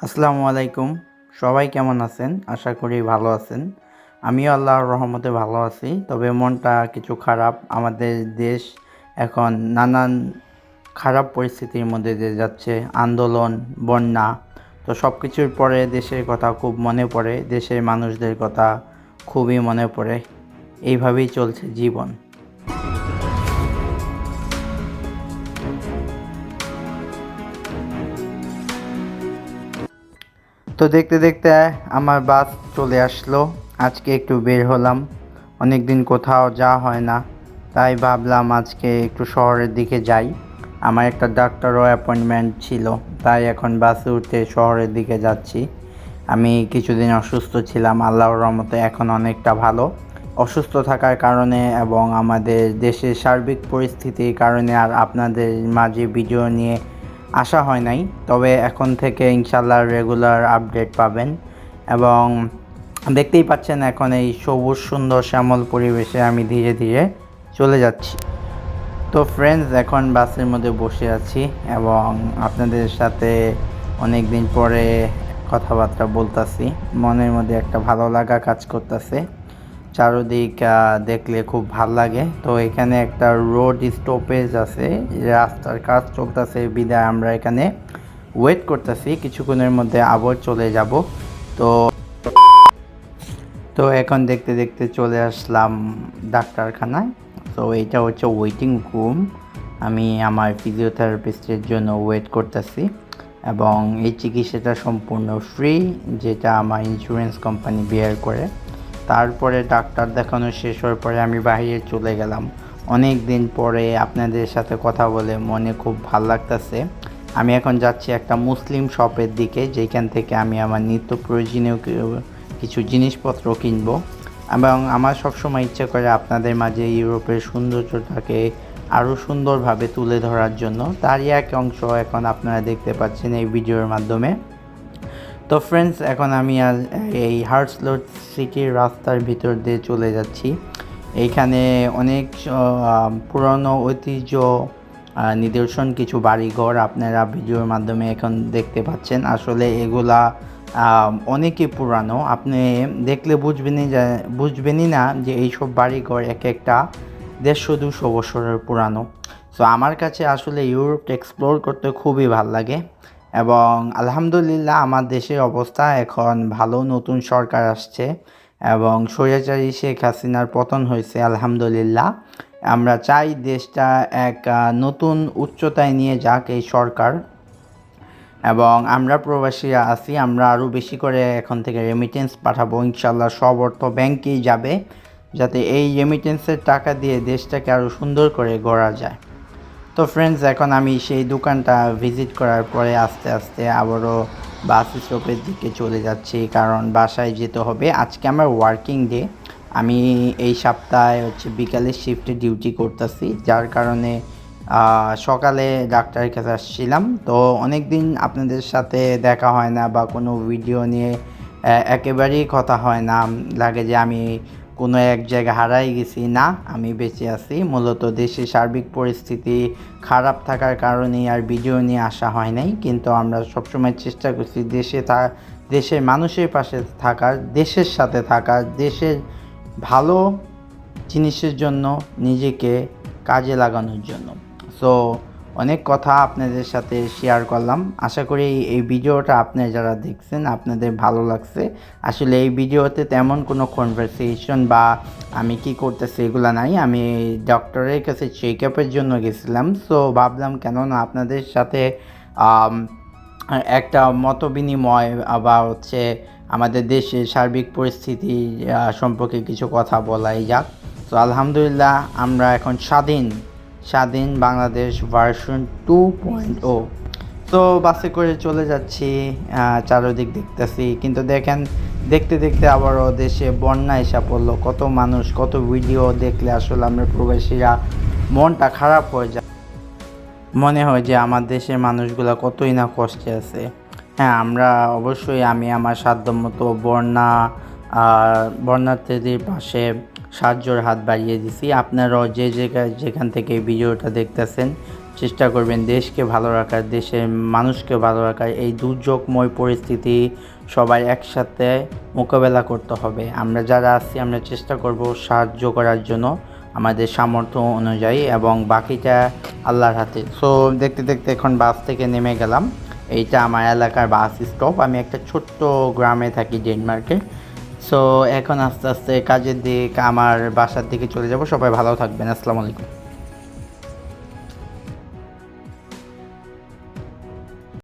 আসসালামু আলাইকুম। সবাই কেমন আছেন? আশা করি ভালো আছেন। আমিও আল্লাহর রহমতে ভালো আছি। তবে মনটা কিছু খারাপ। আমাদের দেশ এখন নানান খারাপ পরিস্থিতির মধ্যে দিয়ে যাচ্ছে। আন্দোলন, বন্যা। তো সব কিছুর পরে দেশের কথা খুব মনে পড়ে। দেশের মানুষদের কথা খুবই মনে পড়ে। এইভাবেই চলছে জীবন। তো দেখতে দেখতে আমার বাস চলে আসলো। আজকে একটু বের হলাম। অনেক দিন কোথাও যাওয়া হয় না, তাই ভাবলাম আজকে একটু শহরের দিকে যাই। আমার একটা ডাক্তারও অ্যাপয়েন্টমেন্ট ছিল, তাই এখন বাসে উঠে শহরের দিকে যাচ্ছি। আমি কিছুদিন অসুস্থ ছিলাম, আল্লাহর রহমতে এখন অনেকটা ভালো। অসুস্থ থাকার কারণে এবং আমাদের দেশের সার্বিক পরিস্থিতির কারণে আর আপনাদের মাঝে ভিডিও নিয়ে আসা হয় নাই। তবে এখন থেকে ইনশাল্লাহ রেগুলার আপডেট পাবেন। এবং দেখতেই পাচ্ছেন এখন এই সবুজ সুন্দর শ্যামল পরিবেশে আমি ধীরে ধীরে চলে যাচ্ছি। তো ফ্রেন্ডস, এখন বাসের মধ্যে বসে আছি এবং আপনাদের সাথে অনেক দিন পরে কথাবার্তা বলতাছি। মনের মধ্যে একটা ভালো লাগা কাজ করতেছে। চারদিক দেখলে খুব ভাল লাগে। তো এখানে একটা রোড স্টপেজ আছে, রাস্তার কাজ চলতেছে বিদায় আমরা এখানে ওয়েট করতেছি। কিছুক্ষণের মধ্যে আবার চলে যাব। তো তো এখন দেখতে দেখতে চলে আসলাম ডাক্তারখানায়। তো এইটা হচ্ছে ওয়েটিং রুম। আমি আমার ফিজিওথেরাপিস্টের জন্য ওয়েট করতেছি এবং এই চিকিৎসাটা সম্পূর্ণ ফ্রি, যেটা আমার ইন্স্যুরেন্স কোম্পানি বেয়ার করে। তারপরে ডাক্তার দেখানো শেষ হওয়ার পরে আমি বাইরে চলে গেলাম। অনেক দিন পরে আপনাদের সাথে কথা বলে মনে খুব ভাল লাগতেছে। আমি এখন যাচ্ছি একটা মুসলিম শপের দিকে, যেখান থেকে আমি আমার নিত্য প্রয়োজনীয় কিছু জিনিসপত্র কিনবো। এবং আমার সবসময় ইচ্ছে করে আপনাদের মাঝে ইউরোপের সৌন্দর্যটাকে আরও সুন্দরভাবে তুলে ধরার জন্য। তারই এক অংশ এখন আপনারা দেখতে পাচ্ছেন এই ভিডিওর মাধ্যমে। তো ফ্রেন্ডস, এখন আমি এই হার্টসলোট সিটির রাস্তার ভিতর দিয়ে চলে যাচ্ছি। এইখানে অনেক পুরনো ঐতিহ্য নিদর্শন কিছু বাড়িঘর আপনারা ভিডিওর মাধ্যমে এখন দেখতে পাচ্ছেন। আসলে এগুলা অনেকই পুরানো। আপনি দেখলে বুঝবেনই না যে এইসব বাড়িঘর এক একটা 150-200 বছরের পুরানো। সো আমার কাছে আসলে ইউরোপটা এক্সপ্লোর করতে খুবই ভালো লাগে। এবং আলহামদুলিল্লাহ আমার দেশের অবস্থা এখন ভালো। নতুন সরকার আসছে এবং স্বৈরাচারী শেখ হাসিনার পতন হয়েছে আলহামদুলিল্লাহ। আমরা চাই দেশটা এক নতুন উচ্চতায় নিয়ে যাক এই সরকার। এবং আমরা প্রবাসীরা আছি, আমরা আরও বেশি করে এখন থেকে রেমিটেন্স পাঠাবো ইনশাল্লাহ। সব অর্থ ব্যাংকেই যাবে, যাতে এই রেমিটেন্সের টাকা দিয়ে দেশটাকে আরও সুন্দর করে গড়া যায়। তো ফ্রেন্ডস, এখন আমি সেই দোকানটা ভিজিট করার পরে আস্তে আস্তে আবারও বাস স্টপের দিকে চলে যাচ্ছি, কারণ বাসায় যেতে হবে। আজকে আমার ওয়ার্কিং ডে। আমি এই সপ্তাহে বিকালের শিফটে ডিউটি করতেছি, যার কারণে সকালে ডাক্তারের কাছে আসছিলাম। তো অনেক দিন আপনাদের সাথে দেখা হয় না বা কোনো ভিডিও নিয়ে একেবারেই কথা হয় না। লাগে যে আমি কোনো এক জায়গায় হারাই গেছি। না, আমি বেঁচে আছি। মূলত দেশের সার্বিক পরিস্থিতি খারাপ থাকার কারণেই আর ভিডিও নিয়ে আসা হয় নাই। কিন্তু আমরা সবসময় চেষ্টা করছি দেশের মানুষের পাশে থাকার, দেশের সাথে থাকার, দেশের ভালো জিনিসের জন্য নিজেকে কাজে লাগানোর জন্য। সো অনেক কথা আপনাদের সাথে শেয়ার করলাম। আশা করি এই ভিডিওটা আপনারা যারা দেখছেন আপনাদের ভালো লাগছে। আসলে এই ভিডিওতে তেমন কোনো কনভারসেশন বা আমি কি করতেছি এগুলো নাই। আমি ডক্টরের কাছে চেক আপের জন্য গেছিলাম। সো ভাবলাম কেন না আপনাদের সাথে একটা মত বিনিময় বা আমাদের দেশের সার্বিক পরিস্থিতি সম্পর্কে কিছু কথা বলাই যাক। তো আলহামদুলিল্লাহ আমরা এখন স্বাধীন বাংলাদেশ ভার্সন 2.0। তো বাসে করে চলে যাচ্ছি, চারদিক দেখতেছি। কিন্তু দেখেন, দেখতে দেখতে আবারও দেশে বন্যা এসে পড়লো। কত মানুষ, কত ভিডিও দেখলে আসলে আমরা প্রবাসীরা মনটা খারাপ হয়ে যায়। মনে হয় যে আমার দেশের মানুষগুলো কতই না কষ্টে আছে। হ্যাঁ, আমরা অবশ্যই আমি আমার সাধ্যমতো বন্যার্থীদের পাশে সাহায্যের হাত বাড়িয়ে দিছি। আপনারাও যে যেখান থেকে ভিডিওটা দেখতেছেন চেষ্টা করবেন দেশকে ভালো রাখার, দেশের মানুষকে ভালো রাখার। এই দুর্যোগময় পরিস্থিতি সবাই একসাথে মোকাবেলা করতে হবে। আমরা যারা আছি আমরা চেষ্টা করব সাহায্য করার জন্য আমাদের সামর্থ্য অনুযায়ী, এবং বাকিটা আল্লাহর হাতে। সো দেখতে দেখতে এখন বাস থেকে নেমে গেলাম। এইটা আমার এলাকার বাস স্টপ। আমি একটা ছোট্ট গ্রামে থাকি, ডেনমার্কে। সো এখন আস্তে আস্তে কাজের দিক, আমার বাসার দিকে চলে যাব। সবাই ভালো থাকবেন। আসসালামু আলাইকুম।